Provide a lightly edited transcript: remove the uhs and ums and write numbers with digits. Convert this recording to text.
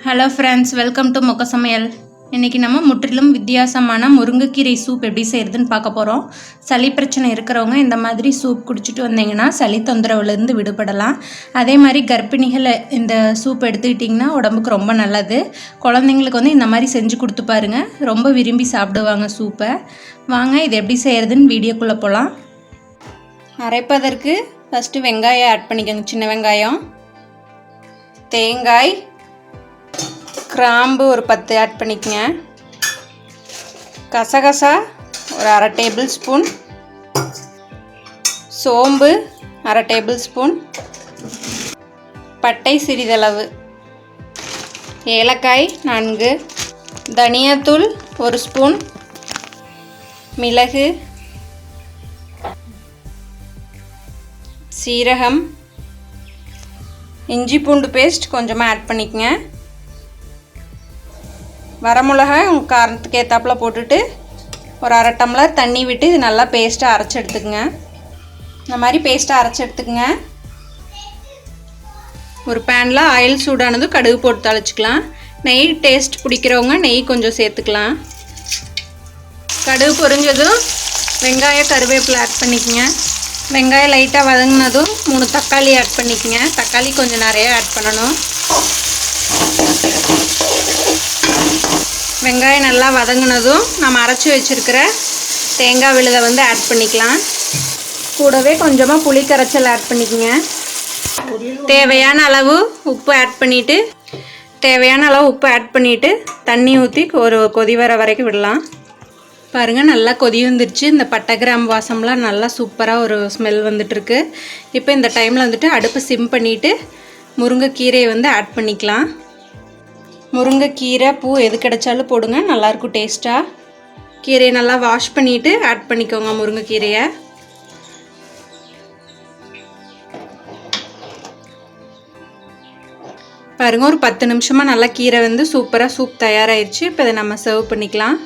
Hello friends, welcome to மொக்க சமையல். இன்றைக்கி நம்ம முற்றிலும் வித்தியாசமான முருங்கைக்கீரை சூப் எப்படி செய்கிறதுன்னு பார்க்க போகிறோம். சளி பிரச்சனை இருக்கிறவங்க இந்த மாதிரி சூப் குடிச்சிட்டு வந்தீங்கன்னா சளி தொந்தரவுலேருந்து விடுபடலாம். அதே மாதிரி கர்ப்பிணிகள் இந்த சூப் எடுத்துக்கிட்டிங்கன்னா உடம்புக்கு ரொம்ப நல்லது. குழந்தைங்களுக்கு இந்த மாதிரி செஞ்சு கொடுத்து பாருங்கள், ரொம்ப விரும்பி சாப்பிடுவாங்க சூப்பை. வாங்க இது எப்படி செய்கிறதுன்னு வீடியோக்குள்ளே போகலாம். அரைப்பதற்கு ஃபஸ்ட்டு வெங்காயம் ஆட் பண்ணிக்கோங்க. சின்ன வெங்காயம், தேங்காய், கிராம்பு ஒரு 10 ஆட் பண்ணிக்கங்க. கசகசா ஒரு அரை டேபிள் ஸ்பூன், சோம்பு அரை டேபிள் ஸ்பூன், பட்டை சிறிதளவு, ஏலக்காய் 4, தனியாத்தூள் 1 ஸ்பூன், மிளகு, சீரகம், இஞ்சி பூண்டு பேஸ்ட் கொஞ்சமாக ஆட் பண்ணிக்கங்க. வரமிளகாய் உங்கள் காரத்துக்கு ஏற்றாப்பில் போட்டுட்டு ஒரு அரை டம்ளர் தண்ணி விட்டு இது நல்லா பேஸ்ட்டாக அரைச்சி எடுத்துக்கங்க. இந்த மாதிரி பேஸ்ட்டாக அரைச்சி எடுத்துக்கங்க. ஒரு பேனில் ஆயில் சூடானதும் கடுகு போட்டு தாளிச்சிக்கலாம். நெய் டேஸ்ட் பிடிக்கிறவங்க நெய் கொஞ்சம் சேர்த்துக்கலாம். கடுகு பொரிஞ்சதும் வெங்காயம் கருவேப்பிலை ஆட் பண்ணிக்கங்க. வெங்காயம் லைட்டாக வதங்கினதும் 3 தக்காளி ஆட் பண்ணிக்கங்க. தக்காளி கொஞ்சம் நிறைய ஆட் பண்ணணும். வெங்காயம் நல்லா வதங்கினதும் நம்ம அரைச்சி வச்சுருக்கிற தேங்காய் விழுதை ஆட் பண்ணிக்கலாம். கூடவே கொஞ்சமாக புளி கரைச்சல் ஆட் பண்ணிக்கோங்க. தேவையான அளவு உப்பு ஆட் பண்ணிவிட்டு தண்ணி ஊற்றி ஒரு கொதி வர வரைக்கும் விடலாம். பாருங்கள், நல்லா கொதி வந்துடுச்சு. இந்த பட்டை கிராம்பு வாசம்லாம் நல்லா சூப்பராக ஒரு ஸ்மெல் வந்துட்டுருக்கு. இப்போ இந்த டைமில் அடுப்பு சிம் பண்ணிவிட்டு முருங்கைக்கீரையை ஆட் பண்ணிக்கலாம். முருங்கைக்கீரை பூ எது கிடைச்சாலும் போடுங்க, நல்லாயிருக்கும் டேஸ்ட்டாக. கீரையை நல்லா வாஷ் பண்ணிவிட்டு ஆட் பண்ணிக்கோங்க முருங்கைக்கீரையை. பாருங்கள், ஒரு 10 நிமிஷமாக நல்லா கீரை சூப்பராக சூப் தயாராகிடுச்சு. இப்போ இதை நம்ம சர்வ் பண்ணிக்கலாம்.